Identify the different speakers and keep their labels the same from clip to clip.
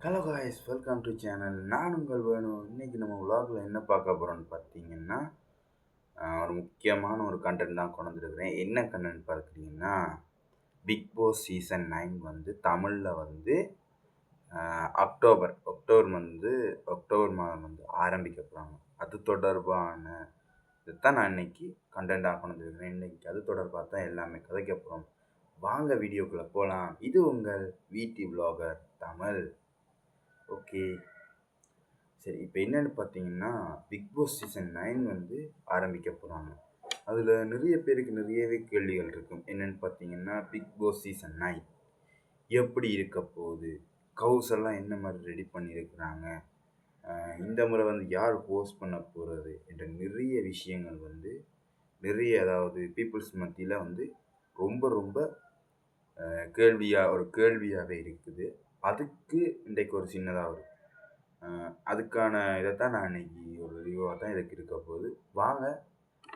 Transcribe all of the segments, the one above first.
Speaker 1: Hello guys, welcome to channel. நான் உங்கள் வேணும். இன்றைக்கி நம்ம vlogல என்ன பார்க்க போகிறோன்னு பார்த்தீங்கன்னா, ஒரு முக்கியமான ஒரு கண்டென்ட் தான் கொண்டு வந்துருக்கிறேன். என்ன கண்டென்ட் பார்க்குறீங்கன்னா, பிக் பாஸ் சீசன் 9 வந்து தமிழில் வந்து அக்டோபர் மாதம் வந்து ஆரம்பிக்க போகிறாங்க. அது தொடர்பான இதுதான் நான் இன்றைக்கி கண்டென்ட்டாக கொண்டு வந்துருக்கிறேன். இன்றைக்கி அது தொடர்பாக தான் எல்லாமே கதைக்க போகிறோம். வாங்க வீடியோக்குள்ளே போகலாம். இது உங்கள் வீட்டி vlogger தமிழ். ஓகே, சரி. இப்போ என்னென்னு பார்த்தீங்கன்னா, பிக் பாஸ் சீசன் 9 வந்து ஆரம்பிக்க போகிறாங்க. அதில் நிறைய பேருக்கு நிறையவே கேள்விகள் இருக்கும். என்னென்னு பார்த்தீங்கன்னா, பிக் பாஸ் சீசன் 9 எப்படி இருக்க போகுது, கவுஸ் எல்லாம் என்ன மாதிரி ரெடி பண்ணியிருக்கிறாங்க, இந்த முறை வந்து யார் ஹோஸ்ட் பண்ண போகிறது என்ற நிறைய விஷயங்கள் வந்து அதாவது பீப்புள்ஸ் மத்தியில் வந்து ரொம்ப ரொம்ப கேள்வியாகவே இருக்குது. அதுக்கு இன்றைக்கு ஒரு சின்னதாக ஒரு அதுக்கான இதைத்தான் நான் இன்றைக்கி ஒரு ரிவ்யூவாக தான் இதுக்கு இருக்க போகுது. வாங்க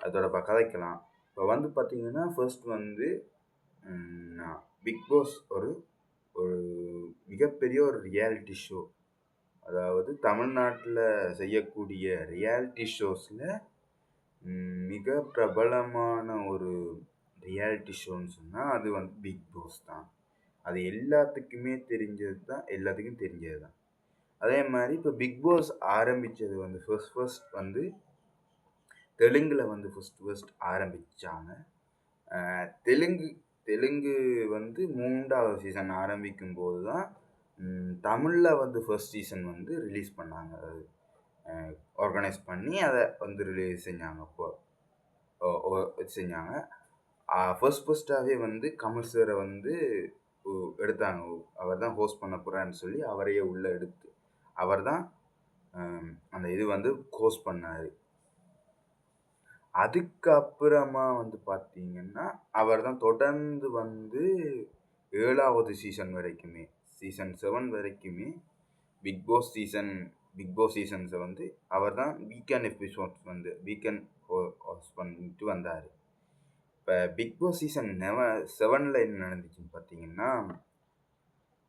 Speaker 1: அதோட கதைக்கலாம். இப்போ வந்து பார்த்திங்கன்னா, ஃபர்ஸ்ட் வந்து பிக் பாஸ் ஒரு மிகப்பெரிய ஒரு ரியாலிட்டி ஷோ. அதாவது தமிழ்நாட்டில் செய்யக்கூடிய ரியாலிட்டி ஷோஸில் மிக பிரபலமான ஒரு ரியாலிட்டி ஷோன்னு சொன்னால் அது வந்து பிக் பாஸ் தான். அது எல்லாத்துக்கும் தெரிஞ்சது தான். அதே மாதிரி இப்போ பிக் பாஸ் ஆரம்பித்தது வந்து ஃபர்ஸ்ட் வந்து தெலுங்கில் வந்து ஃபர்ஸ்ட் ஆரம்பித்தாங்க. தெலுங்கு வந்து 3வது சீசன் ஆரம்பிக்கும் போது தான் தமிழில் வந்து ஃபர்ஸ்ட் சீசன் வந்து ரிலீஸ் பண்ணாங்க. அது ஆர்கனைஸ் பண்ணி அதை வந்து ரிலீஸ் செஞ்சாங்க. செஞ்சாங்க. ஃபர்ஸ்டாகவே வந்து கமல் சாரை வந்து எடுத்தாங்க. அவர் தான் ஹோஸ்ட் பண்ண போகிறான்னு சொல்லி அவரையே உள்ளே எடுத்து அவர் தான் அந்த இது வந்து ஹோஸ்ட் பண்ணார். அதுக்கப்புறமா வந்து பார்த்தீங்கன்னா, அவர் தான் தொடர்ந்து வந்து 7வது சீசன் வரைக்குமே, சீசன் 7 வரைக்குமே பிக் பாஸ் சீசன்ஸை வந்து அவர் தான் வீக்கெண்ட் எபிசோட்ஸ் வந்து ஹோஸ்ட் பண்ணிட்டு வந்தார். இப்போ பிக் பாஸ் சீசன் 7ல் என்ன நடந்துச்சுன்னு பார்த்தீங்கன்னா,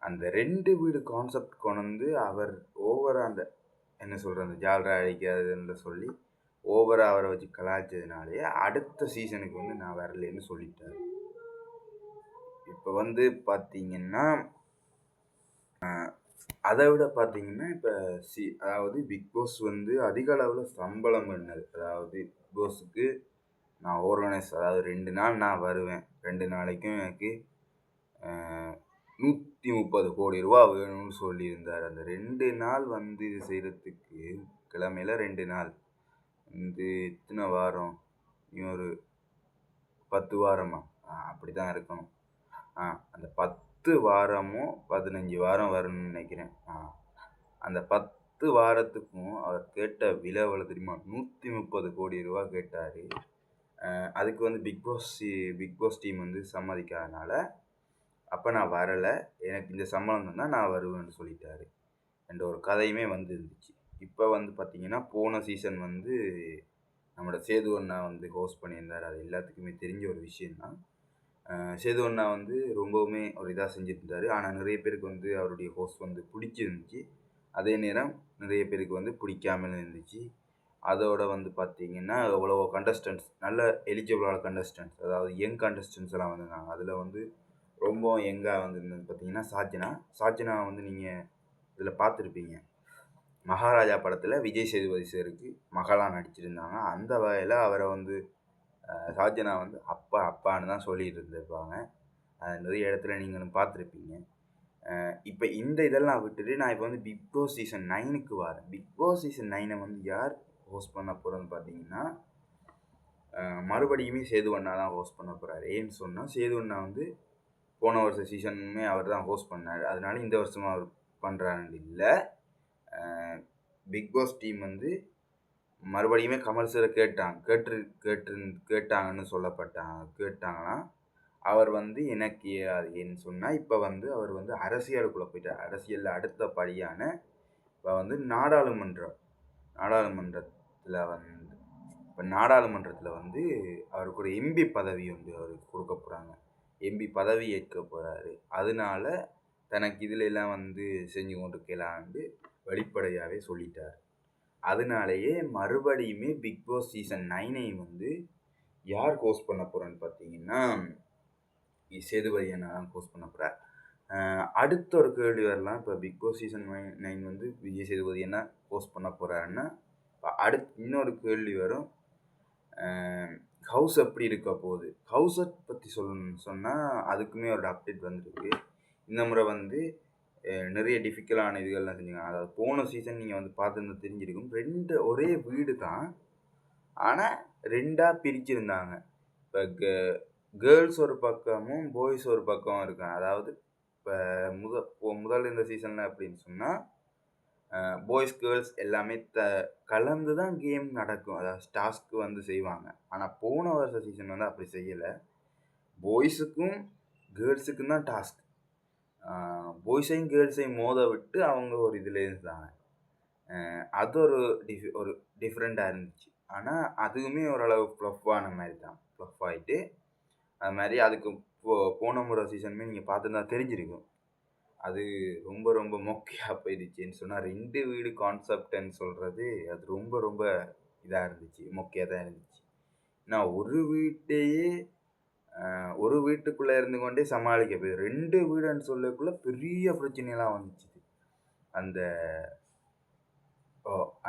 Speaker 1: அந்த 2 வீடு கான்செப்ட் கொண்டு வந்து அவர் ஓவராக அந்த என்ன சொல்கிறது, அந்த ஜாலரா அடிக்காதுன்னு சொல்லி ஓவராக அவரை வச்சு கலாய்ச்சதுனாலேயே அடுத்த சீசனுக்கு வந்து நான் வரலன்னு சொல்லிட்டார். இப்போ வந்து பார்த்தீங்கன்னா, அதை விட பார்த்தீங்கன்னா, இப்போ அதாவது பிக் பாஸ் வந்து அதிக அளவில் சம்பளம் பண்ணது. அதாவது பிக் பாஸுக்கு நான் அதாவது 2 நாள் நான் வருவேன், 2 நாளைக்கும் எனக்கு 130 கோடி ரூபா வேணும்னு சொல்லியிருந்தார். அந்த 2 நாள் வந்து இது செய்கிறதுக்கு கிழமையில் 2 நாள் வந்து எத்தனை வாரம், இன்னொரு 10 வாரமா அப்படி தான் இருக்கணும். அந்த 10 வாரமோ 15 வாரம் வரும்னு நினைக்கிறேன். அந்த 10 வாரத்துக்கும் அவர் கேட்ட விலை எவ்வளோ தெரியுமா? 130 கோடி ரூபா கேட்டார். அதுக்கு வந்து பிக் பாஸ் டீம் வந்து சம்மதிக்காதனால அப்போ நான் வரலை, எனக்கு இந்த சம்பளம் தான் நான் வருவேன்னு சொல்லிட்டாரு. என்ற ஒரு கதையுமே வந்து இருந்துச்சு. இப்போ வந்து பார்த்திங்கன்னா, போன சீசன் வந்து நம்மளோட சேது அண்ணா வந்து ஹோஸ்ட் பண்ணியிருந்தார். அது எல்லாத்துக்குமே தெரிஞ்ச ஒரு விஷயந்தான். சேது அண்ணா வந்து ரொம்பவுமே ஒரு இதாக செஞ்சுருந்தார். ஆனால் நிறைய பேருக்கு வந்து அவருடைய ஹோஸ்ட் வந்து பிடிச்சிருந்துச்சி. அதே நேரம் நிறைய பேருக்கு வந்து பிடிக்காமல் இருந்துச்சு. அதோடு வந்து பார்த்திங்கன்னா, எவ்வளவோ கண்டஸ்டன்ட்ஸ், நல்ல எலிஜிபிளான கண்டஸ்டன்ட்ஸ், அதாவது யங் கண்டஸ்டன்ட்ஸ் எல்லாம் வந்திருந்தாங்க. அதில் வந்து ரொம்ப யங்காக வந்துருந்தது பார்த்திங்கன்னா சாஜனா வந்து நீங்கள் இதில் பார்த்துருப்பீங்க. மகாராஜா படத்தில் விஜய் சேதுபதி சாருக்கு மகளாக நடிச்சிருந்தாங்க. அந்த வகையில் அவரை வந்து சாஜனா வந்து அப்பான்னு தான் சொல்லிட்டு இருந்திருப்பாங்க. நிறைய இடத்துல நீங்களும் பார்த்துருப்பீங்க. இப்போ இந்த இதெல்லாம் விட்டுட்டு நான் இப்போ வந்து பிக் பாஸ் சீசன் 9க்கு வரேன். பிக் பாஸ் சீசன் 9 வந்து யார் ஹோஸ்ட் பண்ண போகிறோன்னு பார்த்தீங்கன்னா, மறுபடியுமே சேது அண்ணா தான் ஹோஸ்ட் பண்ண போகிறாரு. ஏன்னு சொன்னால், சேது அண்ணா வந்து போன வருஷம் சீசனுமே அவர் தான் ஹோஸ்ட் பண்ணார். அதனால இந்த வருஷமும் அவர் பண்ணுறான்னு இல்லை. பிக் பாஸ் டீம் வந்து மறுபடியுமே கமல் சாரை கேட்டாங்கன்னு கேட்டாங்களாம். அவர் வந்து எனக்கு ஏன்னு சொன்னால், இப்போ வந்து அவர் வந்து அரசியலுக்குள்ளே போயிட்டார். அரசியலில் அடுத்தபடியான இப்போ வந்து நாடாளுமன்றத்தில் வந்து அவருக்கு ஒரு எம்பி பதவி வந்து அவருக்கு கொடுக்க போகிறாங்க. எம்பி பதவி ஏற்க போகிறாரு. அதனால தனக்கு இதில் எல்லாம் வந்து செஞ்சு கொண்டிருக்கலான்னு வெளிப்படையாகவே சொல்லிட்டார். அதனாலேயே மறுபடியுமே பிக் பாஸ் சீசன் 9 வந்து யார் ஹோஸ்ட் பண்ண போகிறேன்னு பார்த்தீங்கன்னா சேதுபதி அண்ணா தான் ஹோஸ்ட் பண்ண போகிறார். அடுத்த ஒரு கேள்வி வரலாம். இப்போ பிக் பாஸ் சீசன் 9 வந்து விஜய் சேதுபதி அண்ணா ஹோஸ்ட் பண்ண போகிறாருன்னா அடுத்து இன்னொரு கேள்வி வரும், ஹவுஸ் எப்படி இருக்க போகுது. ஹவுஸை பற்றி சொல்லணும்னு சொன்னால் அதுக்குமே ஒரு அப்டேட் வந்துருக்கு. இந்த முறை வந்து நிறைய டிஃபிகல்ட்டான இதுகள்லாம் செஞ்சுங்க. அதாவது போன சீசன் நீங்கள் வந்து பார்த்துருந்து தெரிஞ்சிருக்கும், ஒரே வீடு தான், ஆனால் 2ஆக பிரிச்சிருந்தாங்க. இப்போ கேர்ள்ஸ் ஒரு பக்கமும் பாய்ஸ் ஒரு பக்கமும் இருக்காங்க. அதாவது இப்போ முதல் இந்த சீசனில் அப்படின்னு சொன்னால் பாய்ஸ் கேர்ள்ஸ் எல்லாமே கலந்து தான் கேம் நடக்கும். அதாவது டாஸ்க்கு வந்து செய்வாங்க. ஆனால் போன வருஷ சீசன் வந்து அப்படி செய்யலை. பாய்ஸுக்கும் கேர்ள்ஸுக்கும் தான் டாஸ்க். பாய்ஸையும் கேர்ள்ஸையும் மோத விட்டு அவங்க ஒரு இதில் இருந்தாங்க. அது ஒரு டிஃப்ரெண்ட்டாக இருந்துச்சு. ஆனால் அதுவுமே ஓரளவு ஃப்ளஃப்பான மாதிரி தான். ஃப்ளஃப் ஆகிட்டு அது மாதிரி அதுக்கு போன முறை சீசனுமே நீங்கள் பார்த்துருந்தா தெரிஞ்சிருக்கும். அது ரொம்ப ரொம்ப மொக்கையாக போயிடுச்சுன்னு சொன்னால் 2 வீடு கான்செப்ட்ன்னு சொல்கிறது அது ரொம்ப ரொம்ப இதாக இருந்துச்சு, மொக்கையாக தான் இருந்துச்சு. நான் ஒரு வீட்டுக்குள்ளே இருந்து கொண்டே சமாளிக்க போய் 2 வீடுன்னு சொல்லக்குள்ளே பெரிய பிரச்சனையெல்லாம் வந்துச்சு.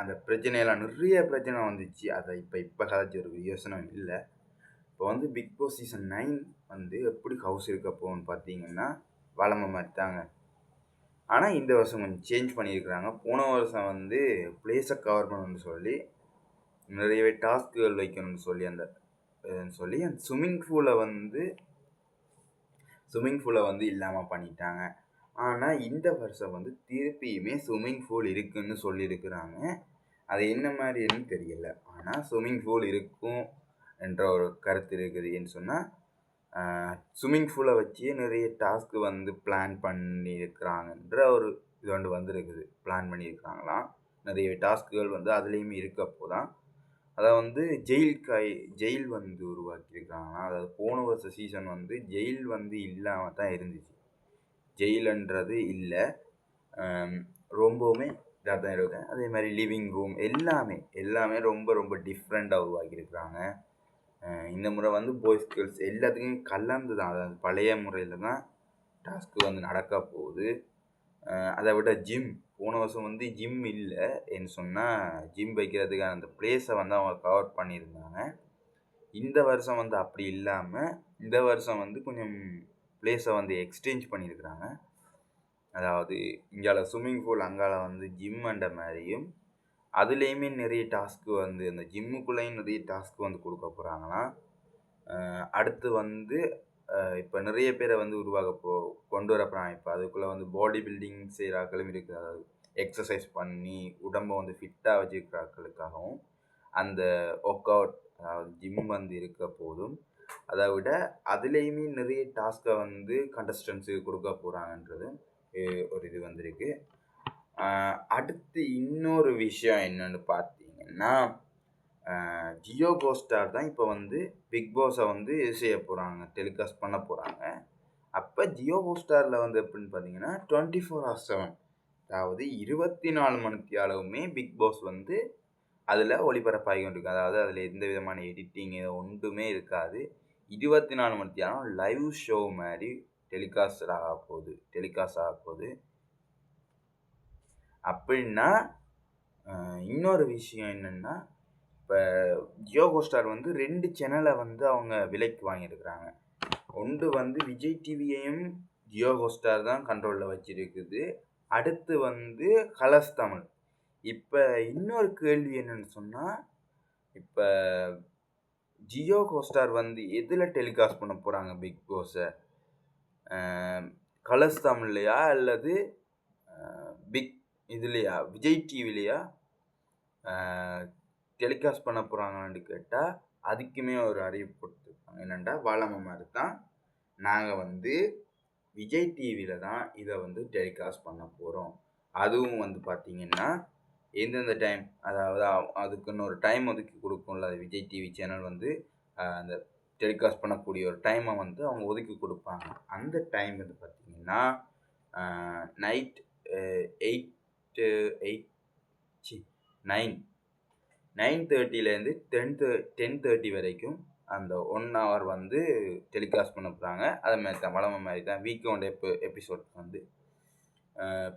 Speaker 1: அந்த பிரச்சனையெல்லாம் நிறைய பிரச்சனை வந்துச்சு. அதை இப்போ கதைச்சி ஒரு யோசனை இல்லை. இப்போ வந்து பிக் பாஸ் சீசன் 9 வந்து எப்படி ஹவுஸ் இருக்க போகும்னு பார்த்தீங்கன்னா வளமை மாதிரி தாங்க. ஆனால் இந்த வருஷம் கொஞ்சம் சேஞ்ச் பண்ணியிருக்கிறாங்க. போன வருஷம் வந்து பிளேஸை கவர் பண்ணணும்னு சொல்லி நிறையவே டாஸ்க்குகள் வைக்கணும்னு சொல்லி அந்த ஸ்விம்மிங் பூலை வந்து இல்லாமல் பண்ணிட்டாங்க. ஆனால் இந்த வருஷம் வந்து திருப்பியுமே ஸ்விம்மிங் பூல் இருக்குன்னு சொல்லியிருக்கிறாங்க. அது என்ன மாதிரின்னு தெரியல. ஆனால் ஸ்விம்மிங் பூல் இருக்கும் என்ற ஒரு கருத்து இருக்குதுன்னு சொன்னால் ஸ்விம்மிங் பூலை வச்சு நிறைய டாஸ்க்கு வந்து பிளான் பண்ணியிருக்கிறாங்கன்ற ஒரு இது ஒன்று வந்துருக்குது. பிளான் பண்ணியிருக்கிறாங்களாம். நிறைய டாஸ்க்குகள் வந்து அதுலேயுமே இருக்கப்போ தான் அதை வந்து ஜெயில் வந்து உருவாக்கியிருக்கிறாங்களாம். அதாவது போன வருஷ சீசன் வந்து ஜெயில் வந்து இல்லாமல் தான் இருந்துச்சு. ஜெயிலுன்றது இல்லை, ரொம்பவுமே இதாக தான் இருக்கும். அதே மாதிரி லிவிங் ரூம் எல்லாமே ரொம்ப ரொம்ப டிஃப்ரெண்ட்டாக உருவாக்கியிருக்கிறாங்க. இந்த முறை வந்து பாய்ஸ் கேர்ள்ஸ் எல்லாத்துக்கும் கலந்து தான், அதாவது பழைய முறையில் தான் டாஸ்க்கு வந்து நடக்க போகுது. அதை விட போன வருஷம் வந்து ஜிம் இல்லை என்று சொன்னால் ஜிம் வைக்கிறதுக்கான அந்த பிளேஸை வந்து அவங்க கவர் பண்ணியிருந்தாங்க. இந்த வருஷம் வந்து அப்படி இல்லாமல் இந்த வருஷம் வந்து கொஞ்சம் பிளேஸை வந்து எக்ஸ்சேஞ்ச் பண்ணியிருக்கிறாங்க. அதாவது இங்கால ஸ்விம்மிங் பூல் அங்கால வந்து ஜிம் அண்ட மாதிரியும் அதுலேயுமே நிறைய டாஸ்க்கு வந்து அந்த ஜிம்முக்குள்ளேயும் நிறைய டாஸ்க்கு வந்து கொடுக்க போகிறாங்களாம். அடுத்து வந்து இப்போ நிறைய பேரை வந்து கொண்டு வர போகிறாங்க. இப்போ அதுக்குள்ளே வந்து பாடி பில்டிங் செய்கிற ஆட்களும் இருக்குது. அதாவது எக்ஸசைஸ் பண்ணி உடம்பை வந்து ஃபிட்டாக வச்சுருக்கிற ஆட்களுக்காகவும் அந்த ஒர்க் அவுட், அதாவது ஜிம் வந்து இருக்க போதும். அதை விட அதுலேயுமே நிறைய டாஸ்க்கை வந்து கண்டஸ்டன்ஸுக்கு கொடுக்க போகிறாங்கன்றது ஒரு இது வந்திருக்கு. அடுத்து இன்னொரு விஷயம் என்னென்னு பார்த்தீங்கன்னா ஜியோ ஹோட்ஸ்டார் தான் இப்போ வந்து பிக் பாஸை வந்து இது செய்ய போகிறாங்க, டெலிகாஸ்ட் பண்ண போகிறாங்க. அப்போ ஜியோ ஹோட்ஸ்டாரில் வந்து எப்படின்னு பார்த்தீங்கன்னா 24/7, அதாவது 24 மணித்தியாலவுமே பிக் பாஸ் வந்து அதில் ஒளிபரப்பாகி கொண்டிருக்கு. அதாவது அதில் எந்த விதமான எடிட்டிங் ஒன்றுமே இருக்காது. 24 மணித்தியாலம் லைவ் ஷோ மாதிரி டெலிகாஸ்ட் ஆக போகுது. அப்படின்னா இன்னொரு விஷயம் என்னென்னா, இப்போ ஜியோ ஹோட்ஸ்டார் வந்து 2 சேனலை வந்து அவங்க விலைக்கு வாங்கியிருக்கிறாங்க. ஒன்று வந்து விஜய் டிவியையும் ஜியோ ஹோட்ஸ்டார் தான் கண்ட்ரோலில் வச்சுருக்குது. அடுத்து வந்து கலர்ஸ் தமிழ். இப்போ இன்னொரு கேள்வி என்னென்னு சொன்னால், இப்போ ஜியோ ஹோட்ஸ்டார் வந்து எதில் டெலிகாஸ்ட் பண்ண போகிறாங்க பிக் பாஸை? கலர்ஸ் தமிழ்லையா அல்லது விஜய் டிவிலையா டெலிகாஸ்ட் பண்ண போகிறாங்கன்னு கேட்டால் அதுக்குமே ஒரு அறிவிப்பு கொடுத்துருக்காங்க. என்னென்னா வழமை மாதிரி தான் நாங்கள் வந்து விஜய் டிவியில் தான் இதை வந்து டெலிகாஸ்ட் பண்ண போகிறோம். அதுவும் வந்து பார்த்திங்கன்னா எந்தெந்த டைம், அதாவது அதுக்குன்னு ஒரு டைம் ஒதுக்கி கொடுக்கும்ல, அது விஜய் டிவி சேனல் வந்து அந்த டெலிகாஸ்ட் பண்ணக்கூடிய ஒரு டைமை வந்து அவங்க ஒதுக்கி கொடுப்பாங்க. அந்த டைம் வந்து பார்த்திங்கன்னா நைட் 8 8 சி 9 9:30லேருந்து 10:30 வரைக்கும் அந்த 1 ஹவர் வந்து டெலிகாஸ்ட் பண்ண போகிறாங்க. அது மாதிரி தான் வழமை மாதிரி தான் வீக் ஒன் எபிசோட் வந்து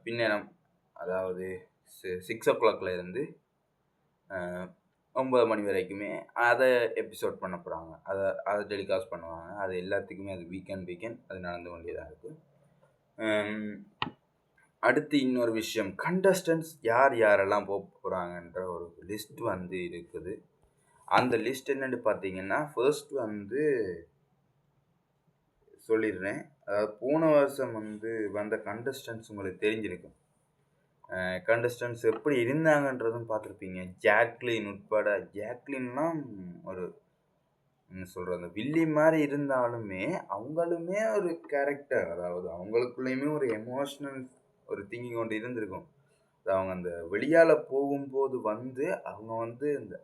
Speaker 1: பின்னேரம், அதாவது 6 o'clockலேருந்து 9 மணி வரைக்குமே அதை எபிசோட் பண்ண போகிறாங்க. அதை டெலிகாஸ்ட் பண்ணுவாங்க. அது எல்லாத்துக்குமே அது வீக்கெண்ட் அது நடந்து கொண்டேதான் இருக்குது. அடுத்து இன்னொரு விஷயம், கண்டஸ்டன்ஸ் யாரெல்லாம் போக போகிறாங்கன்ற ஒரு லிஸ்ட் வந்து இருக்குது. அந்த லிஸ்ட் என்னென்னு பார்த்தீங்கன்னா, ஃபர்ஸ்ட் வந்து சொல்லிடுறேன். அதாவது போன வருஷம் வந்து வந்த கண்டஸ்டன்ஸ் உங்களுக்கு தெரிஞ்சிருக்கும். கண்டஸ்டன்ஸ் எப்படி இருந்தாங்கன்றதும் பார்த்துருப்பீங்க. ஜாக்லின் உட்பட. ஜாக்லின்லாம் ஒரு என்ன சொல்கிறது, அந்த வில்லி மாதிரி இருந்தாலுமே அவங்களுமே ஒரு கேரக்டர், அதாவது அவங்களுக்குள்ளேயுமே ஒரு எமோஷ்னல் ஒரு திங்கிங் ஒன்று இருந்திருக்கும். அவங்க அந்த வெளியால் போகும்போது வந்து அவங்க வந்து இந்த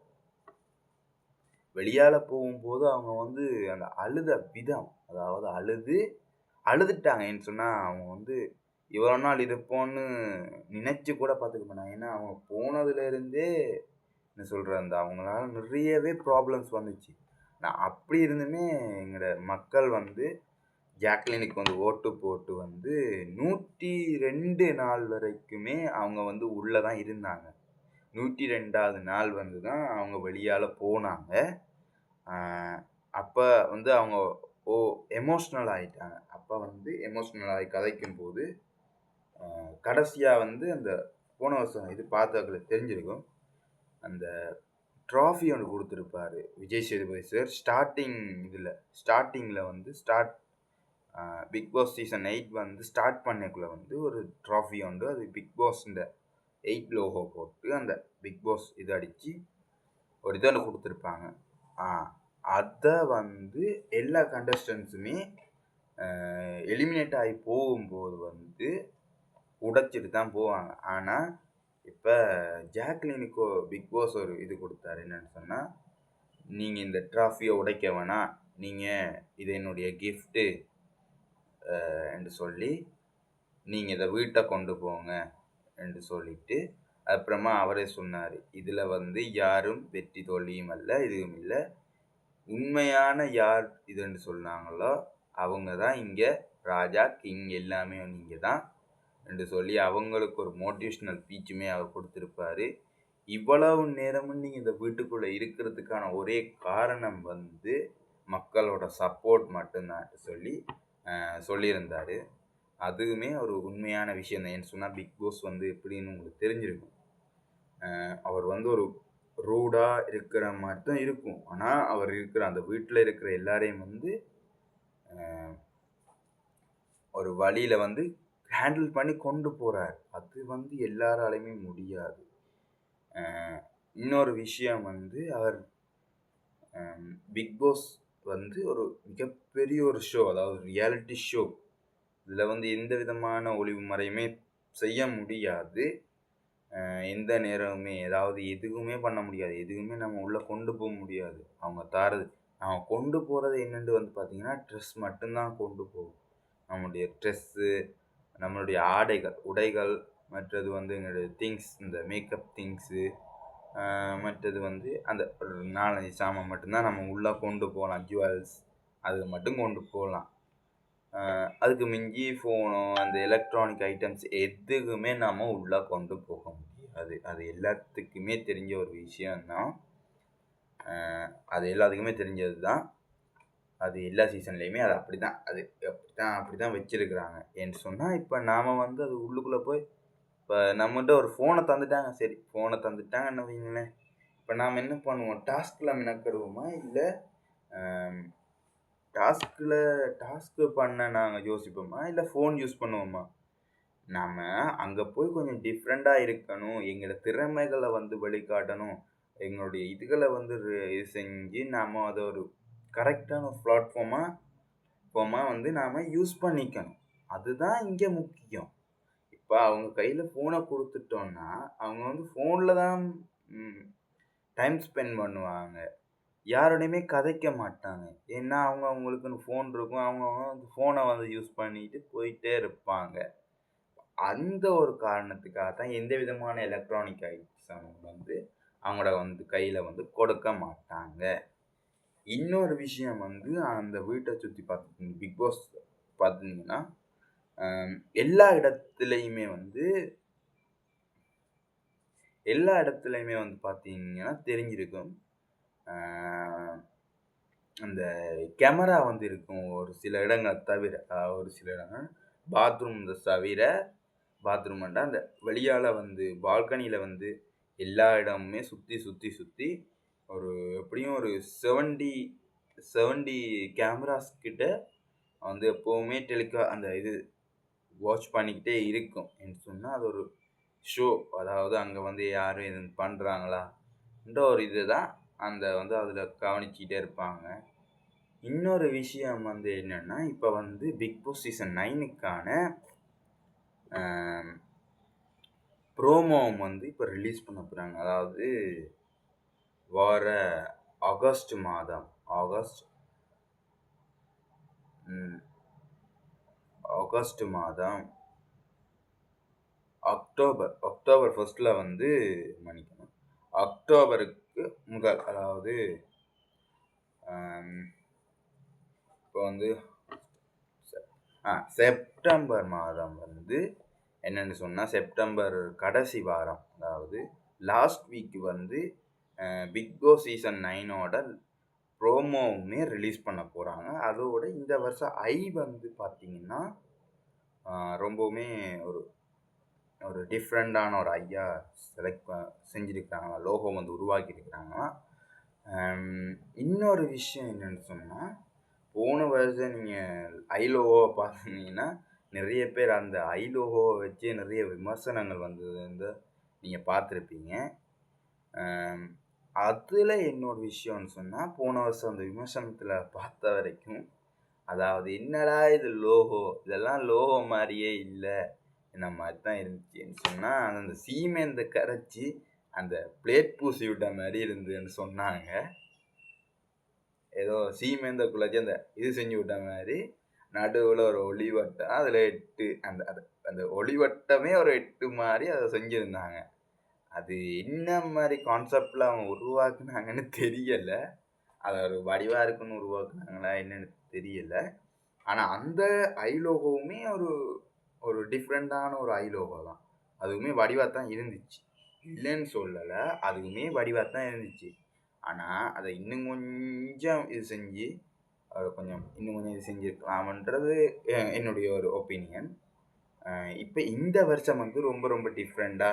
Speaker 1: அவங்க வந்து அந்த அழுத விதம், அதாவது அழுதுட்டாங்கன்னு சொன்னால் அவங்க வந்து இவ்வளோ நாள் இருப்போன்னு நினச்சி கூட பார்த்துக்க மாட்டாங்க. ஏன்னா அவங்க போனதுலேருந்தே என்ன சொல்கிற அந்த அவங்களால நிறையவே ப்ராப்ளம்ஸ் வந்துச்சு. நான் அப்படி இருந்துமே எங்களோட மக்கள் வந்து ஜாக்லினுக்கு வந்து ஓட்டு போட்டு வந்து 102 நாள் வரைக்குமே அவங்க வந்து உள்ளே தான் இருந்தாங்க. 102வது நாள் வந்து தான் அவங்க வெளியால் போனாங்க. அப்போ வந்து அவங்க எமோஷ்னல் ஆகிட்டாங்க. அப்போ வந்து எமோஷ்னல் ஆகி கதைக்கும் போது கடைசியாக வந்து அந்த போன வருஷம் இது பார்த்தவங்களுக்கு தெரிஞ்சிருக்கும், அந்த ட்ராஃபி ஒன்று கொடுத்துருப்பாரு விஜய் சேதுபதி சார். ஸ்டார்டிங்கில் வந்து பிக் பாஸ் சீசன் 8 வந்து ஸ்டார்ட் பண்ணக்குள்ளே வந்து ஒரு ட்ராஃபி உண்டு. அது பிக் பாஸ் இந்த 8 லோகோ போட்டு அந்த பிக் பாஸ் இது அடித்து ஒரு இதை கொடுத்துருப்பாங்க. அதை வந்து எல்லா கண்டஸ்டன்ஸுமே எலிமினேட் ஆகி போகும்போது வந்து உடைச்சிட்டு தான் போவாங்க. ஆனால் இப்போ ஜாக்லினுக்கு பிக் பாஸ் ஒரு இது கொடுத்தாரு. என்னன்னு சொன்னால், நீங்கள் இந்த ட்ராஃபியை உடைக்க வேணாம், நீங்கள் இது என்னுடைய கிஃப்ட்டு என்று சொல்லி நீங்கள் இதை வீட்டை கொண்டு போங்க என்று சொல்லிட்டு அப்புறமா அவரே சொன்னார், இதில் வந்து யாரும் வெற்றி தோல்வியும் அல்ல, இதுவும் இல்லை, உண்மையான யார் இதுன்னு சொன்னாங்களோ அவங்க தான் இங்கே ராஜா கிங், எல்லாமே நீங்கள் தான் என்று சொல்லி அவங்களுக்கு ஒரு மோட்டிவேஷ்னல் ஸ்பீச்சுமே அவர் கொடுத்துருப்பாரு. இவ்வளவு நேரமும் நீங்கள் இந்த வீட்டுக்குள்ளே இருக்கிறதுக்கான ஒரே காரணம் வந்து மக்களோட சப்போர்ட் மட்டும்தான் சொல்லியிருந்தார். அதுவுமே ஒரு உண்மையான விஷயம் தான். ஏன்னு சொன்னால் பிக் பாஸ் வந்து எப்படின்னு உங்களுக்கு தெரிஞ்சிருக்கும். அவர் வந்து ஒரு ரூடாக இருக்கிற மாதிரி தான் இருக்கும். ஆனால் அவர் இருக்கிற அந்த வீட்டில் இருக்கிற எல்லாரையும் வந்து ஒரு வழியில் வந்து ஹேண்டில் பண்ணி கொண்டு போகிறார். அது வந்து எல்லாராலையுமே முடியாது. இன்னொரு விஷயம் வந்து அவர் பிக் பாஸ் வந்து ஒரு மிகப்பெரிய ஒரு ஷோ, அதாவது ரியாலிட்டி ஷோ. இதில் வந்து எந்த விதமான ஒளிவு மறையுமே செய்ய முடியாது. எந்த நேரமுமே எதுவுமே பண்ண முடியாது. எதுவுமே நம்ம உள்ளே கொண்டு போக முடியாது. அவங்க கொண்டு போகிறது என்னென்று வந்து பார்த்திங்கன்னா ட்ரெஸ் மட்டும்தான் கொண்டு போகும். நம்மளுடைய ட்ரெஸ்ஸு, நம்மளுடைய உடைகள், மற்றது வந்து எங்களுடைய திங்ஸ், இந்த மேக்கப் திங்ஸு, மற்றது வந்து அந்த 4-5 சாமான் மட்டும்தான் நம்ம உள்ளே கொண்டு போகலாம். ஜுவல்ஸ் அது மட்டும் கொண்டு போகலாம். அதுக்கு மிஞ்சி ஃபோனோ அந்த எலக்ட்ரானிக் ஐட்டம்ஸ் எதுக்குமே நம்ம உள்ளே கொண்டு போக முடியாது. அது எல்லாத்துக்குமே தெரிஞ்ச ஒரு விஷயந்தான். அது எல்லாத்துக்குமே தெரிஞ்சது தான். அது எல்லா சீசன்லேயுமே அது அப்படி தான் வச்சுருக்குறாங்க. ஏன்னு சொன்னால் இப்போ நாம் வந்து அது உள்ளுக்குள்ளே போய் இப்போ நம்மகிட்ட ஒரு ஃபோனை தந்துட்டாங்க, சரி ஃபோனை தந்துட்டாங்கன்னு வைங்களேன், இப்போ நாம் என்ன பண்ணுவோம், டாஸ்கில் மெனக்கெடுவோமா, இல்லை டாஸ்க்கு பண்ண நாங்கள் யோசிப்போமா, இல்லை ஃபோன் யூஸ் பண்ணுவோமா? நாம் அங்கே போய் கொஞ்சம் டிஃப்ரெண்ட்டாக இருக்கணும், எங்களோட திறமைகளை வந்து வெளிக்காட்டணும், எங்களுடைய இதுகளை வந்து இது செஞ்சு நாம் அதை ஒரு கரெக்டான பிளாட்ஃபார்மாக வந்து நாம் யூஸ் பண்ணிக்கணும். அதுதான் இங்கே முக்கியம். இப்போ அவங்க கையில் ஃபோனை கொடுத்துட்டோன்னா அவங்க வந்து ஃபோனில் தான் டைம் ஸ்பெண்ட் பண்ணுவாங்க, யாரோடையுமே கதைக்க மாட்டாங்க. ஏன்னா அவங்களுக்குன்னு ஃபோன் இருக்கும், அவங்க ஃபோனை வந்து யூஸ் பண்ணிட்டு போயிட்டே இருப்பாங்க. அந்த ஒரு காரணத்துக்காக தான் எந்த விதமான எலக்ட்ரானிக் ஐட்டம்ஸும் வந்து அவங்களோட வந்து கையில வந்து கொடுக்க மாட்டாங்க. இன்னொரு விஷயம் வந்து அந்த வீட்ட சுத்தி பார்த்துக்கிட்டிங்க பிக் பாஸ் பார்த்தீங்கன்னா, எல்லா இடத்துலயுமே வந்து எல்லா இடத்துலயுமே வந்து பார்த்தீங்கன்னா தெரிஞ்சிருக்கும். அ அந்த கேமரா வந்து இருக்கும். ஒரு சில இடங்கள தவிர, ஒரு சில இடங்கள் பாத்ரூம் தவிர பாத்ரூம்ண்டா அந்த வெளியால வந்து பால்கனியில வந்து எல்லா இடமுமே சுத்தி, சுத்தி, சுத்தி ஒரு எப்படியும் ஒரு 70 கேமராஸ் கிட்ட வந்து எப்பவுமே அந்த இது வாட்ச் பண்ணிக்கிட்டே இருக்கும். என்று சொன்னா அது ஒரு ஷோ. அதாவது அங்க வந்து யாரும் எதுவும் பண்றாங்களா? என்ற ஒரு இதுதான் அந்த வந்து அதில கவனிச்சுக்கிட்டே இருப்பாங்க. இன்னொரு விஷயம் வந்து என்னன்னா, இப்ப வந்து பிக் பாஸ் சீசன் 9க்கான அ ப்ரோமோவும் வந்து இப்ப ரிலீஸ் பண்ண போறாங்க. அதாவது வர ஆகஸ்ட் மாதம் ஆகஸ்ட் ம் ஆகஸ்ட் மாதம் அக்டோபர் 1ல வந்து மன்னிக்கணும். அக்டோபருக்கு முதல் அதாவது அம் இப்போ வந்து செப்டம்பர் மாதம் வந்து என்னன்னு சொன்னா, செப்டம்பர் கடைசி வாரம், அதாவது லாஸ்ட் வீக் வந்து பிக் பாஸ் சீசன் 9ஓட ப்ரோமோவுமே ரிலீஸ் பண்ண போறாங்க. அதோட இந்த வருஷம் வந்து பார்த்தீங்கன்னா, ரொம்பவுமே ஒரு ஒரு டிஃப்ரெண்டான ஒரு ஐயா செலக்ட் செஞ்சிருக்காங்க. லோகோ வந்து உருவாக்கியிருக்கிறாங்களாம். இன்னொரு விஷயம் என்னன்னு சொன்னா, போன வருஷம் நீங்க லோகோவ பார்த்தீங்கன்னா, நிறைய பேர் அந்த லோகோவ வச்சே நிறைய விமர்சனங்கள் வந்தது வந்து நீங்க பார்த்துருப்பீங்க. அம் அதுல இன்னொரு விஷயம்னு சொன்னா, போன வருஷம் அந்த விமர்சனத்துல பார்த்த வரைக்கும், அதாவது என்னடா இது லோகோ! இதெல்லாம் லோகோ மாரியே இல்ல. இந்த மாரி தான் இருந்துச்சுன்னு சொன்னா, அந்த சீமெந்த கரைச்சு அந்த பிளேட் பூசி விட்ட மாரி இருந்ததுன்னு சொன்னாங்க. ஏதோ சீமெந்த குழச்சி அந்த இது செஞ்சு விட்ட மாரி, நடுவுல ஒரு ஒளிவட்டம், அதுல 8 அந்த அது அந்த ஒளிவட்டமே ஒரு 8 மாரி அத செஞ்சிருந்தாங்க. அது என்ன மாரி கான்செப்ட்ல அவங்க உருவாக்குனாங்கன்னு தெரியல. அது ஒரு வடிவா இருக்குன்னு உருவாக்குனாங்களா என்னன்னு தெரியல. ஆனா அந்த லோகோவுமே ஒரு ஒரு டிஃப்ரெண்டான ஒரு லோகோ தான். அதுவுமே வடிவா தான் இருந்துச்சு. இல்லன்னு சொல்லல. அதுவுமே வடிவா தான் இருந்துச்சு. ஆனா, அத இன்னும் கொஞ்சம் இது செஞ்சு, இன்னும் கொஞ்சம் இது செஞ்சிருக்கலாம்ன்றது என்னுடைய ஒரு ஒப்பீனியன். இப்ப இந்த வருஷம் வந்து ரொம்ப ரொம்ப டிஃப்ரெண்டா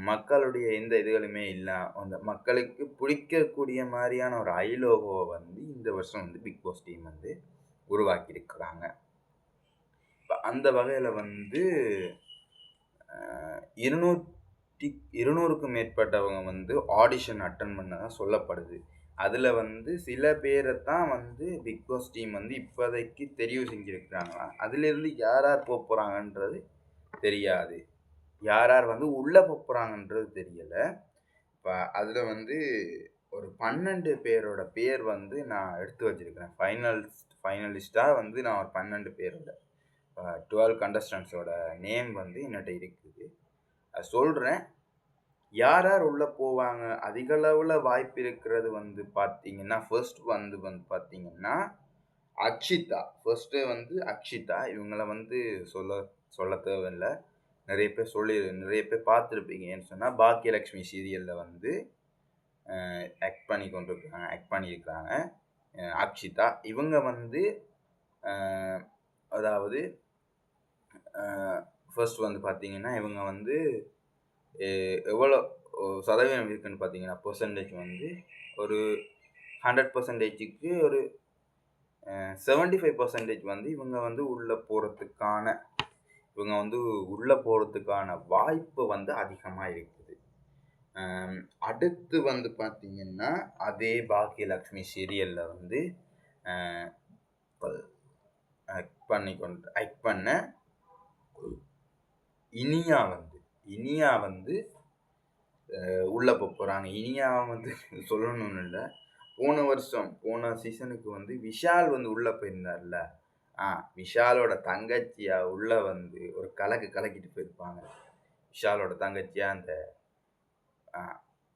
Speaker 1: மக்களுடைய எந்த இதுகளுமே இல்ல. அந்த மக்களுக்கு பிடிக்கக்கூடிய மாரியான ஒரு லோகோவ வந்து இந்த வருஷம் வந்து பிக் பாஸ் டீம் வந்து உருவாக்கியிருக்கிறாங்க. இப்ப அந்த வகையில வந்து 200க்கும் மேற்பட்டவங்க வந்து ஆடிஷன் அட்டெண்ட் பண்ணதா சொல்லப்படுது. அதுல வந்து சில பேர தான் வந்து பிக் பாஸ் டீம் வந்து இப்போதைக்கு தெரிவு செஞ்சிருக்கிறாங்களாம். அதிலிருந்து யார் யார் போப்போறாங்கன்றது தெரியாது. யார் யார் வந்து உள்ள போப்போறாங்கன்றது தெரியல. இப்ப அதுல வந்து ஒரு 12 பேரோட பேர் வந்து நான் எடுத்து வச்சிருக்கிறேன். ஃபைனலிஸ்ட்டா வந்து நான் ஒரு 12 பேரோட 12 கண்டஸ்டன்ட்ஸோட நேம் வந்து என்கிட்ட இருக்குது. அது சொல்றேன். யார் யார் உள்ள போவாங்க? அதிக அளவுல வாய்ப்பு இருக்கிறது வந்து பார்த்தீங்கன்னா, ஃபர்ஸ்ட் வந்து வந்து பார்த்தீங்கன்னா, அக்ஷிதா. ஃபர்ஸ்ட்டு வந்து அக்ஷிதா. இவங்கள வந்து சொல்ல சொல்ல தேவையில்ல. நெறைய பேர் பார்த்துருப்பீங்க. ஏன்னு சொன்னா, பாக்கியலட்சுமி சீரியல்ல வந்து ஆக்ட் பண்ணியிருக்காங்க. அக்ஷிதா. இவங்க வந்து அ அதாவது அ ஃபர்ஸ்ட் வந்து பார்த்தீங்கன்னா, இவங்க வந்து எவ்வளோ சதவீதம் இருக்குன்னு பார்த்தீங்கன்னா, பெர்சன்டேஜ் வந்து ஒரு 100%க்கு ஒரு 75% வந்து இவங்க வந்து உள்ள போறதுக்கான வாய்ப்பு வந்து அதிகமா இருக்குது. அடுத்து வந்து பார்த்தீங்கன்னா, அதே பாக்கியலட்சுமி சீரியல்ல வந்து அ ஆக்ட் பண்ண இனியா வந்து உள்ள போறாங்க. இனியா வந்து சொல்லணும்னு இல்ல. போன சீசனுக்கு வந்து விஷால் வந்து உள்ள போயிருந்தார்ல. விஷாலோட தங்கச்சியா உள்ள வந்து ஒரு கலக்கிட்டு போயிருப்பாங்க. விஷாலோட தங்கச்சியா அந்த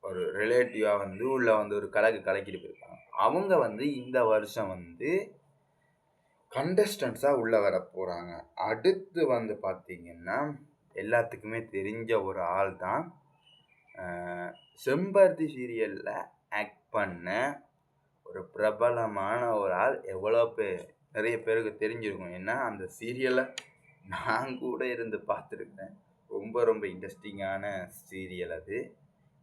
Speaker 1: ஒரு ரிலேட்டிவா வந்து உள்ள வந்து ஒரு கலக்கிட்டு போயிருப்பாங்க. அவங்க வந்து இந்த வருஷம் வந்து கண்டஸ்டன்ஸா உள்ள வர போறாங்க. அடுத்து வந்து பார்த்தீங்கன்னா, எல்லாத்துக்குமே தெரிஞ்ச ஒரு ஆள் தான் செம்பருத்தி சீரியல்ல ஆக்ட் பண்ண ஒரு பிரபலமான ஒரு ஆள். நிறைய பேருக்கு தெரிஞ்சிருக்கும். ஏன்னா அந்த சீரியலை நான் கூட இருந்து பார்த்துருக்கேன். ரொம்ப ரொம்ப இன்ட்ரெஸ்டிங்கான சீரியல் அது.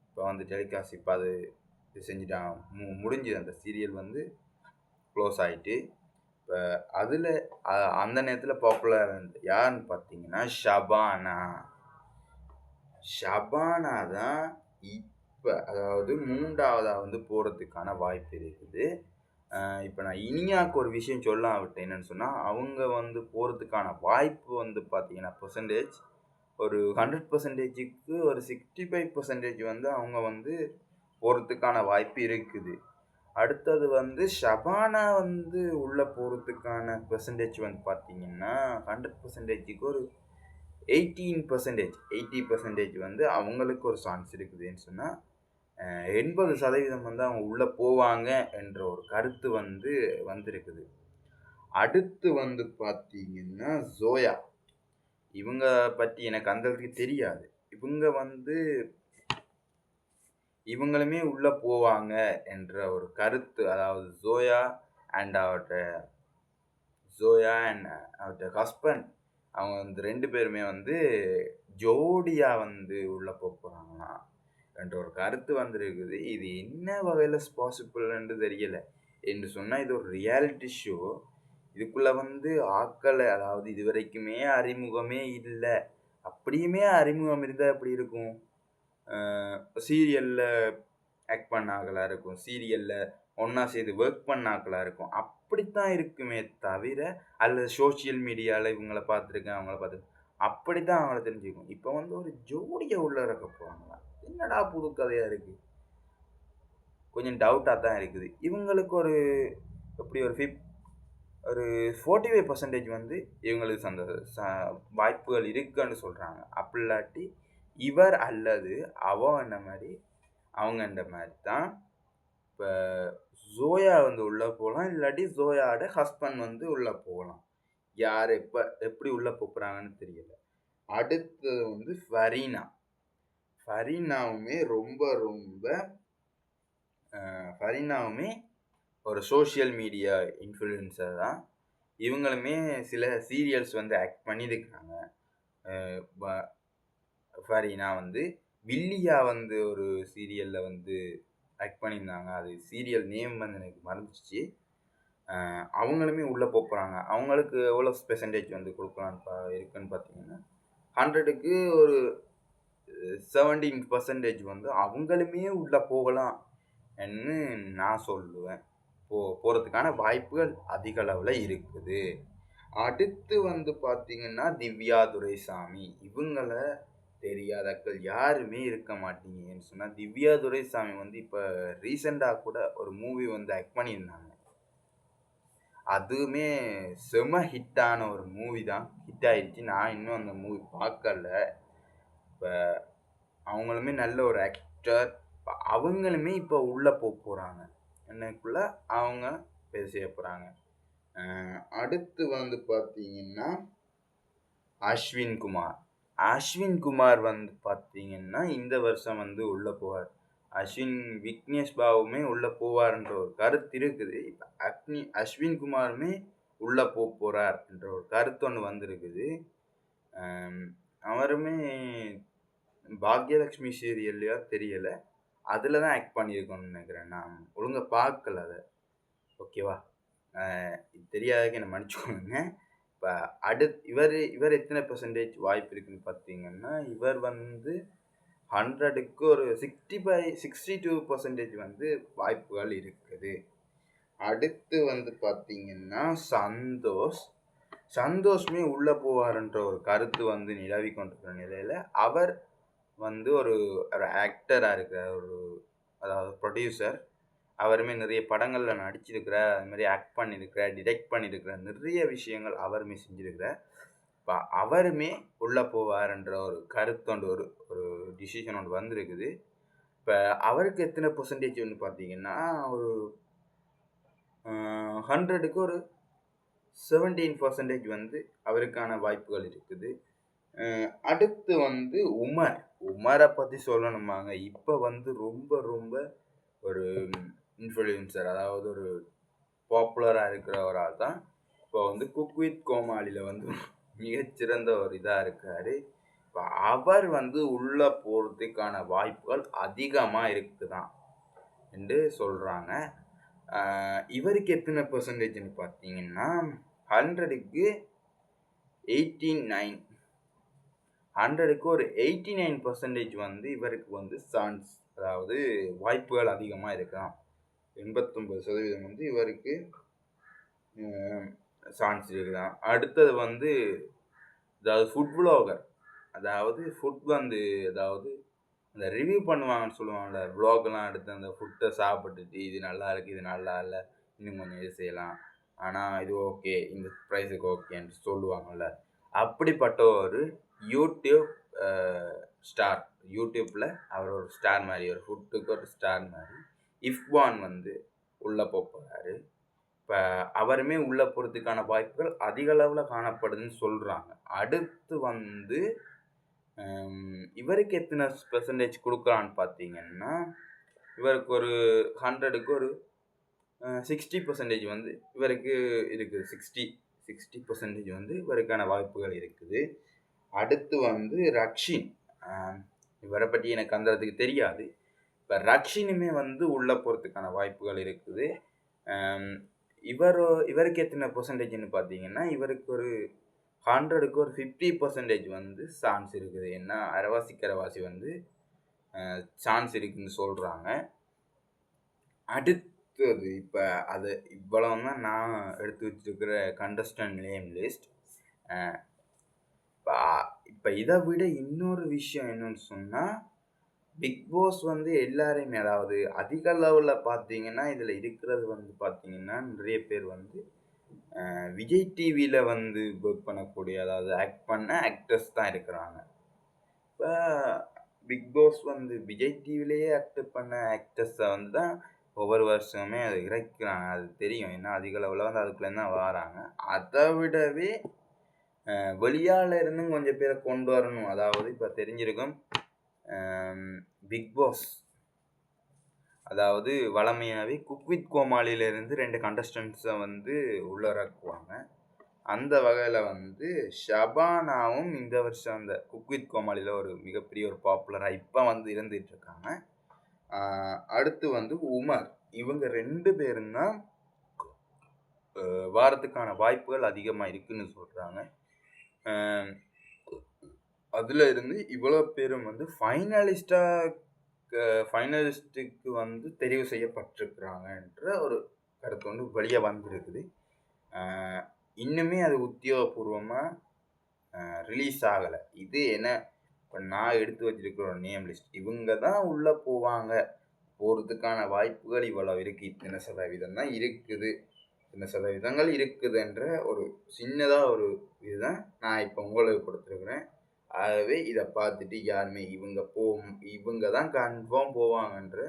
Speaker 1: இப்போ வந்து டெலிகாஸ்ட் இப்போ அது செஞ்சுட்டான், முடிஞ்சுது. அந்த சீரியல் வந்து க்ளோஸ் ஆகிட்டு. இப்போ அதில் அந்த நேரத்தில் பாப்புலர் யாருன்னு பார்த்தீங்கன்னா ஷபானா தான் இப்போ அதாவது 3ஆவதாக வந்து போகிறதுக்கான வாய்ப்பு இருக்குது. இப்போ நான் இனியாவுக்கு ஒரு விஷயம் சொல்ல விட்டேன். என்னென்னு சொன்னால், அவங்க வந்து போகிறதுக்கான வாய்ப்பு வந்து பார்த்தீங்கன்னா பெர்சன்டேஜ் ஒரு 100%க்கு ஒரு 65% வந்து அவங்க வந்து போகிறதுக்கான வாய்ப்பு இருக்குது. அடுத்தது வந்து ஷபானா வந்து உள்ளே போகிறதுக்கான பெர்சன்டேஜ் வந்து பார்த்தீங்கன்னா 100%க்கு ஒரு 80% வந்து அவங்களுக்கு ஒரு சான்ஸ் இருக்குதுன்னு சொன்னால் 80% வந்து அவங்க உள்ளே போவாங்க என்ற ஒரு கருத்து வந்து வந்திருக்குது. அடுத்து வந்து பார்த்தீங்கன்னா ஜோயா, இவங்க பற்றி எனக்கு அந்த அளவுக்கு தெரியாது. இவங்க வந்து இவங்களுமே உள்ளே போவாங்க என்ற ஒரு கருத்து, அதாவது ஜோயா அண்ட் அவர்கிட்ட ஹஸ்பண்ட், அவங்க வந்து 2 பேருமே வந்து ஜோடியாக வந்து உள்ளே போகிறாங்களாம் என்ற ஒரு கருத்து வந்திருக்குது. இது என்ன வகையில் பாசிபிள்ன்னு தெரியலை. என்று சொன்னால் இது ஒரு ரியாலிட்டி ஷோ. இதுக்குள்ளே வந்து ஆட்களை, அதாவது இது வரைக்குமே அறிமுகமே இல்லை. அப்படியுமே அறிமுகம் இருந்தால் எப்படி இருக்கும்? சீரியலில் ஆக்ட் பண்ணாக்களாக இருக்கும், சீரியலில் ஒன்றா சேர்ந்து ஒர்க் பண்ணாக்களாக இருக்கும். அப்படித்தான் இருக்குமே தவிர, அல்லது சோஷியல் மீடியாவில் இவங்கள பார்த்துருக்கேன், அவங்கள பார்த்துருக்கேன், அப்படி தான் அவங்கள தெரிஞ்சுக்கும். இப்போ வந்து ஒரு ஜோடியை உள்ள இருக்க போகிறாங்களா? என்னடா புது கதையாக இருக்குது. கொஞ்சம் டவுட்டாக தான் இருக்குது. இவங்களுக்கு ஒரு எப்படி ஒரு 45% வந்து இவங்களுக்கு அந்த வாய்ப்புகள் இருக்குன்னு சொல்கிறாங்க. அப்படி இல்லாட்டி இவர் அல்லது அவங்க மாதிரி தான். இப்போ ஜோயா வந்து உள்ளே போகலாம், இல்லாட்டி ஜோயாவோட ஹஸ்பண்ட் வந்து உள்ளே போகலாம். யார் எப்போ எப்படி உள்ளே போகிறாங்கன்னு தெரியல. அடுத்து வந்து ஃபரீனாவுமே ஃபரீனாவுமே ஒரு சோஷியல் மீடியா இன்ஃப்ளூயன்சர் தான். இவங்களுமே சில சீரியல்ஸ் வந்து ஆக்ட் பண்ணியிருக்காங்க. ஃபரீனா வந்து வில்லியா வந்து ஒரு சீரியலில் வந்து ஆக்ட் பண்ணியிருந்தாங்க. அது சீரியல் நேம் வந்து எனக்கு மறந்துச்சு. அவங்களுமே உள்ளே போகிறாங்க. அவங்களுக்கு எவ்வளோ பெர்சன்டேஜ் வந்து கொடுக்கலான்னு இருக்குன்னு பார்த்தீங்கன்னா 100க்கு ஒரு 17% வந்து அவங்களுமே உள்ளே போகலாம் என்று நான் சொல்லுவேன். போகிறதுக்கான வாய்ப்புகள் அதிக அளவில் இருக்குது. அடுத்து வந்து பார்த்தீங்கன்னா திவ்யா துரைசாமி. இவங்களை தெரியாதக்கள் யாருமே இருக்க மாட்டீங்கன்னு சொன்னால், திவ்யா துரைசாமி வந்து இப்போ ரீசெண்டாக கூட ஒரு மூவி வந்து ஆக்ட் பண்ணியிருந்தாங்க. அதுவுமே செம ஹிட்டான ஒரு மூவி தான். ஹிட் ஆயிடுச்சு. நான் இன்னும் அந்த மூவி பார்க்கல. இப்போ அவங்களுமே நல்ல ஒரு ஆக்டர். அவங்களுமே இப்போ உள்ளே போகிறாங்க. என்னக்குள்ள அவங்க செய்ய போகிறாங்க. அடுத்து வந்து பார்த்தீங்கன்னா அஸ்வின் குமார் வந்து பார்த்தீங்கன்னா இந்த வருஷம் வந்து உள்ளே போவார். விக்னேஷ் பாபுமே உள்ளே போவார்ன்ற ஒரு கருத்து இருக்குது. இப்போ அஸ்வின் குமாருமே உள்ளே போகிறார் என்ற ஒரு கருத்து ஒன்று வந்திருக்குது. அவருமே பாக்யலட்சுமி சீரியல்லையா தெரியலை, அதில் தான் ஆக்ட் பண்ணியிருக்கோன்னு நினைக்கிறேன். நான் ஒழுங்காக பார்க்கல அதை. ஓகேவா? தெரியாததுக்கு என்னை மன்னிச்சுக்கோங்க. இப்போ இவர் எத்தனை பெர்சன்டேஜ் வாய்ப்பு இருக்குதுன்னு பார்த்தீங்கன்னா, இவர் வந்து 100க்கு ஒரு 62% வந்து வாய்ப்புகள் இருக்குது. அடுத்து வந்து பார்த்தீங்கன்னா சந்தோஷமே உள்ளே போவார்ன்ற ஒரு கருத்து வந்து நிலவி கொண்டிருக்கிற நிலையில் அவர் வந்து ஒரு ஆக்டராக இருக்கிற அதாவது ப்ரொடியூசர். அவருமே நிறைய படங்களில் நடிச்சிருக்கிறார், அது மாதிரி ஆக்ட் பண்ணியிருக்கிறார், டிரெக்ட் பண்ணியிருக்கிறார், நிறைய விஷயங்கள் அவருமே செஞ்சிருக்கிறார். இப்போ அவருமே உள்ளே போவார்ன்ற ஒரு கருத்தொண்டு ஒரு ஒரு டிசிஷன் ஒன்று வந்திருக்குது. இப்போ அவருக்கு எத்தனை பெர்சன்டேஜ் வந்து பார்த்தீங்கன்னா ஒரு 100க்கு ஒரு 17% வந்து அவருக்கான வாய்ப்புகள் இருக்குது. அடுத்து வந்து உமரை பற்றி சொல்லணுமாங்க. இப்போ வந்து ரொம்ப ரொம்ப ஒரு இன்ஃப்ளூயன்சர், அதாவது ஒரு பாப்புலராக இருக்கிற ஒரு ஆள் தான். இப்போ வந்து குக் வித் கோமாளியில் வந்து மிகச்சிறந்த ஒரு இதாக இருக்கார். இப்போ அவர் வந்து உள்ளே போகிறதுக்கான வாய்ப்புகள் அதிகமாக இருக்குதான் என்று சொல்கிறாங்க. இவருக்கு எத்தனை பெர்சன்டேஜ்னு பார்த்தீங்கன்னா 100க்கு 89, 100க்கு ஒரு 89% வந்து இவருக்கு வந்து சான்ஸ், அதாவது வாய்ப்புகள் அதிகமாக இருக்கலாம். 89% வந்து இவருக்கு சான்ஸ் இருக்குதான். அடுத்தது வந்து அதாவது ஃபுட் வ்ளாகர், அதாவது ஃபுட் வந்து அதாவது அந்த ரிவ்யூ பண்ணுவாங்கன்னு சொல்லுவாங்கள்ல, வ்ளாக்லாம் எடுத்து அந்த ஃபுட்டை சாப்பிட்டுட்டு இது நல்லா இருக்குது, இது நல்லா இல்லை, இன்னும் கொஞ்சம் இது செய்யலாம், ஆனால் இது ஓகே, இந்த ப்ரைஸுக்கு ஓகேன்னு சொல்லுவாங்கள்ல, அப்படிப்பட்ட ஒரு யூடியூப் ஸ்டார். யூடியூப்பில் அவர் ஒரு ஸ்டார் மாதிரி, ஒரு ஃபுட்டுக்கு ஒரு ஸ்டார் மாதிரி இஃப்பான் வந்து உள்ளே போகிறாரு. இப்போ அவருமே உள்ளே போகிறதுக்கான வாய்ப்புகள் அதிக அளவில் காணப்படுதுன்னு சொல்கிறாங்க. அடுத்து வந்து இவருக்கு எத்தனை பெர்சன்டேஜ் கொடுக்கலான்னு பார்த்தீங்கன்னா இவருக்கு ஒரு 100க்கு ஒரு 60% வந்து இவருக்கு இருக்குது. 60% வந்து இவருக்கான வாய்ப்புகள் இருக்குது. அடுத்து வந்து ரக்ஷின், இவரை பற்றி எனக்கு அந்தளவுக்கு தெரியாது. இப்போ ரக்ஷினுமே வந்து உள்ளே போகிறதுக்கான வாய்ப்புகள் இருக்குது. இவருக்கு எத்தனை பெர்சன்டேஜ்னு பார்த்தீங்கன்னா இவருக்கு ஒரு 100க்கு ஒரு 50% வந்து சான்ஸ் இருக்குது. ஏன்னா அரைவாசி வந்து சான்ஸ் இருக்குதுன்னு சொல்கிறாங்க. அடுத்தது இப்போ அது இவ்வளவு தான் நான் எடுத்து வச்சிருக்கிற கண்டஸ்டன்ட் நேம் லிஸ்ட். இப்போ இதை விட இன்னொரு விஷயம் என்னன்னு சொன்னால், பிக் பாஸ் வந்து எல்லாரையுமே, அதாவது அதிக லெவலில் பார்த்தீங்கன்னா இதில் இருக்கிறது வந்து பார்த்தீங்கன்னா நிறைய பேர் வந்து விஜய் டிவியில் வந்து ஒர்க் பண்ணக்கூடிய, அதாவது ஆக்ட் பண்ண ஆக்டர்ஸ் தான் இருக்கிறாங்க. இப்போ பிக் பாஸ் வந்து விஜய் டிவிலேயே ஆக்ட் பண்ண ஆக்டர்ஸை வந்து தான் ஒவ்வொரு வருஷமே அதை இறக்கிறாங்க. அது தெரியும், ஏன்னா அதிக லெவலில் வந்து அதுக்குள்ளேருந்து தான் வராங்க. அதை விடவே வெளியால் இருந்தும் கொஞ்சம் பேரை கொண்டு வரணும். அதாவது இப்போ தெரிஞ்சிருக்கும், பிக் பாஸ் அதாவது வழமையாகவே குக் வித் கோமாளியிலேருந்து 2 கண்டஸ்டன்ஸை வந்து உள்ளிறக்குவாங்க. அந்த வகையில் வந்து ஷபானாவும் இந்த வருஷம் அந்த குக் வித் கோமாளியில் ஒரு மிகப்பெரிய ஒரு பாப்புலராக இப்போ வந்து இருந்துகிட்ருக்காங்க. அடுத்து வந்து உமர், இவங்க 2 பேரும் தான் வாரத்துக்கான வாய்ப்புகள் அதிகமாக இருக்குதுன்னு சொல்கிறாங்க. அதில் இருந்து இவ்வளோ பேரும் வந்து ஃபைனலிஸ்ட்டுக்கு வந்து தெரிவு செய்யப்பட்டிருக்கிறாங்கன்ற ஒரு கருத்து வந்து வெளியே வந்துருக்குது. இன்னுமே அது உத்தியோகபூர்வமாக ரிலீஸ் ஆகலை. இது என்ன, இப்போ நான் எடுத்து வச்சிருக்கிற ஒரு நேம் லிஸ்ட், இவங்க தான் உள்ளே போகிறதுக்கான வாய்ப்புகள் இவ்வளோ இருக்குது, இத்தனை சதவீதம் தான் இருக்குது, இத்தனை சதவீதங்கள் இருக்குதுன்ற ஒரு சின்னதாக ஒரு இதுதான் நான் இப்போ உங்களுக்கு கொடுத்துருக்குறேன். ஆகவே இதை பார்த்துட்டு யாருமே இவங்க தான் கன்ஃபார்ம் போவாங்கன்ற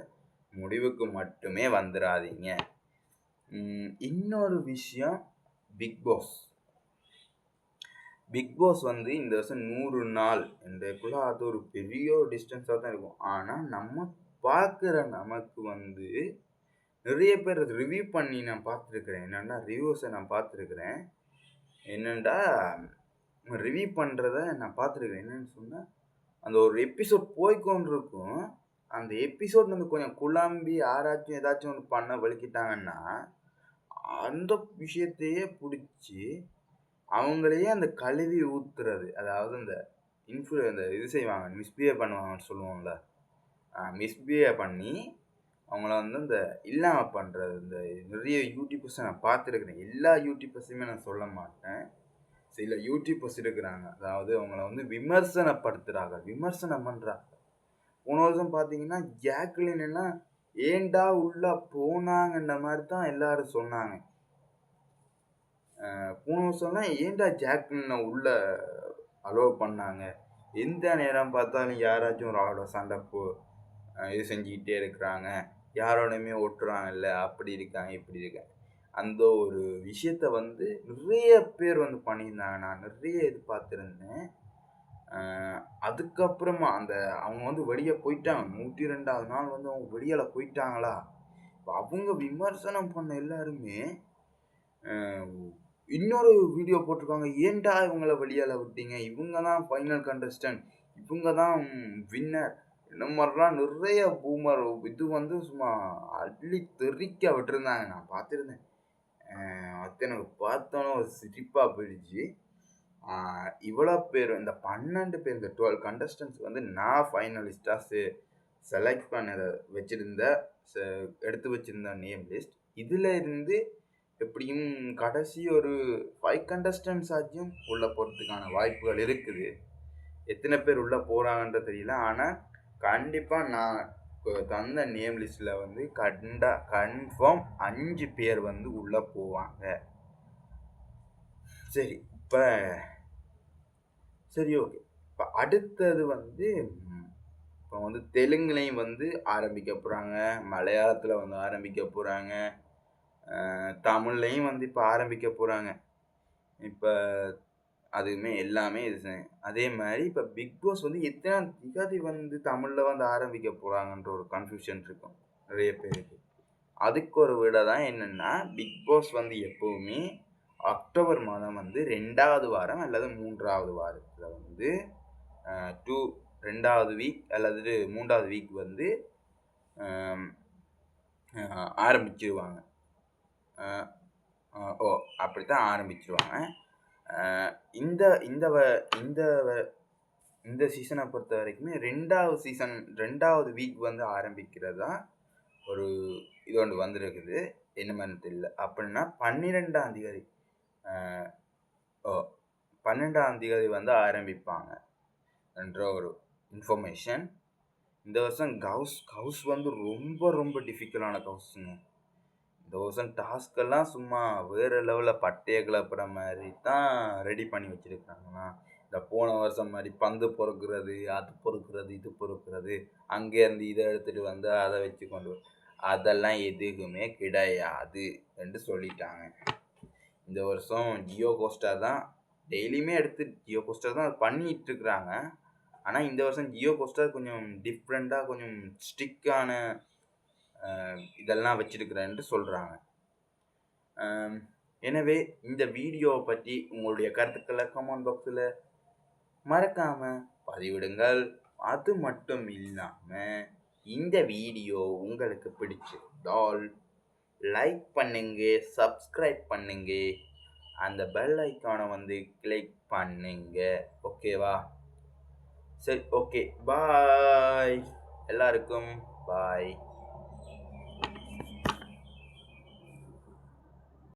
Speaker 1: முடிவுக்கு மட்டுமே வந்துடாதீங்க. இன்னொரு விஷயம், பிக் பாஸ் வந்து இந்த வருஷம் 100 நாள் என்றக்குள்ள அது ஒரு பெரிய ஒரு டிஸ்டன்ஸாக தான் இருக்கும். ஆனால் நம்ம பார்க்குற நமக்கு வந்து நிறைய பேர் ரிவ்யூ பண்ணி நான் பார்த்துருக்குறேன். என்னென்னா ரிவ்யூஸை நான் பார்த்துருக்குறேன். என்னென்னா ரிவ்யூ பண்ணுறத நான் பார்த்துருக்குறேன். என்னென்னு சொன்னால், அந்த ஒரு எபிசோட் போய்க்கொண்டிருக்கும், அந்த எபிசோட் வந்து கொஞ்சம் குழம்பி யாராச்சும் ஏதாச்சும் ஒன்று பண்ண வலிக்கிட்டாங்கன்னா அந்த விஷயத்தையே பிடிச்சி அவங்களையே அந்த கழுவி ஊற்றுறது, அதாவது அந்த அந்த இது செய்வாங்க, மிஸ்பிஹேவ் பண்ணுவாங்கன்னு சொல்லுவோம்ல, மிஸ்பிஹேவ் பண்ணி அவங்கள வந்து இந்த இல்லாமல் பண்ணுறது. இந்த நிறைய யூடியூபர்ஸை நான் பார்த்துருக்குறேன். எல்லா யூடியூபர்ஸையுமே நான் சொல்ல மாட்டேன், சில யூடியூபர்ஸ் இருக்கிறாங்க, அதாவது அவங்கள வந்து விமர்சனம் பண்ணுறாங்க. போன வருஷம் பார்த்தீங்கன்னா ஜாக்லின் எல்லாம் ஏன்டா உள்ள போனாங்கன்ற மாதிரி தான் எல்லாரும் சொன்னாங்க. போன வருஷம்லாம் ஏன்டா ஜாக்லின உள்ள அலோவ் பண்ணாங்க? எந்த நேரம் பார்த்தாலும் யாராச்சும் ஒரு ஆளோட சண்டை இது செஞ்சுக்கிட்டே இருக்கிறாங்க. யாரோடையுமே ஒட்டுறாங்கல்ல, அப்படி இருக்காங்க, இப்படி இருக்காங்க. அந்த ஒரு விஷயத்த வந்து நிறைய பேர் வந்து பண்ணியிருந்தாங்க. நான் நிறைய இது பார்த்துருந்தேன். அதுக்கப்புறமா அவங்க வந்து வெளிய போயிட்டாங்க. 102வது நாள் வந்து அவங்க வெளியால போயிட்டாங்களா, அவங்க விமர்சனம் பண்ண எல்லாருமே இன்னொரு வீடியோ போட்டிருக்காங்க. ஏன்டா இவங்கள வெளியால விட்டீங்க? இவங்க தான் ஃபைனல் கண்டஸ்டன்ட். இவங்க தான் வின்னர். இந்த மாதிரிலாம் நிறைய பூமர் இது வந்து சும்மா அள்ளி தெறிக்க விட்டுருந்தாங்க. நான் பார்த்துருந்தேன். அது எனக்கு பார்த்தோன்னே ஒரு சிரிப்பா போயிடுச்சு. இவ்வளோ பேர், இந்த 12 பேர், இந்த 12 கண்டஸ்டன்ட்ஸ் வந்து நான் ஃபைனலிஸ்டா செலக்ட் பண்ண எடுத்து வச்சிருந்த நேம் லிஸ்ட். இதுல இருந்து எப்படியும் கடைசி ஒரு 5 கண்டஸ்டன்ட்ஸ் ஆச்சும் உள்ள போகிறதுக்கான வாய்ப்புகள் இருக்குது. எத்தனை பேர் உள்ள போகிறாங்கன்றது தெரியல. ஆனால் கண்டிப்பாக நான் தந்த நேம் லிஸ்ட்டில் வந்து கன்ஃபார்ம் 5 பேர் வந்து உள்ளே போவாங்க. சரி, சரி, ஓகே. இப்போ அடுத்தது வந்து இப்போ வந்து தெலுங்குலையும் வந்து ஆரம்பிக்க போகிறாங்க, மலையாளத்தில் வந்து ஆரம்பிக்க போகிறாங்க, தமிழ்லையும் வந்து இப்போ ஆரம்பிக்க போகிறாங்க. இப்போ அதுவுமே எல்லாமே அதே மாதிரி இப்போ பிக் பாஸ் வந்து எத்தனை திகதி வந்து தமிழில் வந்து ஆரம்பிக்க போகிறாங்கன்ற ஒரு கன்ஃபியூஷன் இருக்கும் நிறைய பேருக்கு. அதுக்கு ஒரு விட தான் என்னென்னா, பிக் பாஸ் வந்து எப்போவுமே அக்டோபர் மாதம் வந்து 2வது வாரம் அல்லது 3வது வாரத்தில் வந்து 2வது வீக் அல்லது 3வது வீக் வந்து ஆரம்பிச்சிருவாங்க. அப்படித்தான் ஆரம்பிச்சிருவாங்க. இந்த இந்த இந்த இந்த சீசனை பொறுத்த வரைக்குமே 2வது வீக் வந்து ஆரம்பிக்கிறதா ஒரு இது ஒன்று வந்திருக்குது. என்ன மாதிரி தெரியல. அப்படின்னா 12ஆம் தேதி 12ஆம் தேதி வந்து ஆரம்பிப்பாங்க என்ற ஒரு இன்ஃபர்மேஷன். இந்த வருஷம் கவுஸ் வந்து ரொம்ப ரொம்ப டிஃபிகல்ட்டான கவுஸுங்க. இந்த வருஷம் டாஸ்கெல்லாம் சும்மா வேறு லெவலில் பட்டையை கிளப்புற மாதிரி தான் ரெடி பண்ணி வச்சுருக்காங்கண்ணா. இந்த போன வருஷம் மாதிரி பந்து பொறுக்கிறது, அது பொறுக்கிறது, இது பொறுக்கிறது, அங்கேருந்து இதை எடுத்துகிட்டு வந்து அதை வச்சு கொண்டு அதெல்லாம் எதுவுமே கிடையாது என்று சொல்லிட்டாங்க. இந்த வருஷம் ஜியோ ஹோஸ்டார் தான் டெய்லியுமே ஜியோ ஹோஸ்டார் தான் பண்ணிகிட்டு இருக்கிறாங்க. ஆனால் இந்த வருஷம் ஜியோ ஹோஸ்டார் கொஞ்சம் டிஃப்ரெண்ட்டாக, கொஞ்சம் ஸ்ட்ரிக்டான இதெல்லாம் வச்சிருக்கிறேன்ட்டு சொல்கிறாங்க. எனவே இந்த வீடியோவை பற்றி உங்களுடைய கருத்துக்களை கமெண்ட் பாக்ஸில் மறக்காமல் பதிவிடுங்கள். அது மட்டும் இல்லாமல் இந்த வீடியோ உங்களுக்கு பிடிச்சிருந்தால் லைக் பண்ணுங்க, சப்ஸ்கிரைப் பண்ணுங்க, அந்த பெல் ஐக்கானை வந்து கிளிக் பண்ணுங்க. ஓகேவா? சரி, ஓகே, பாய் எல்லாருக்கும். பாய்.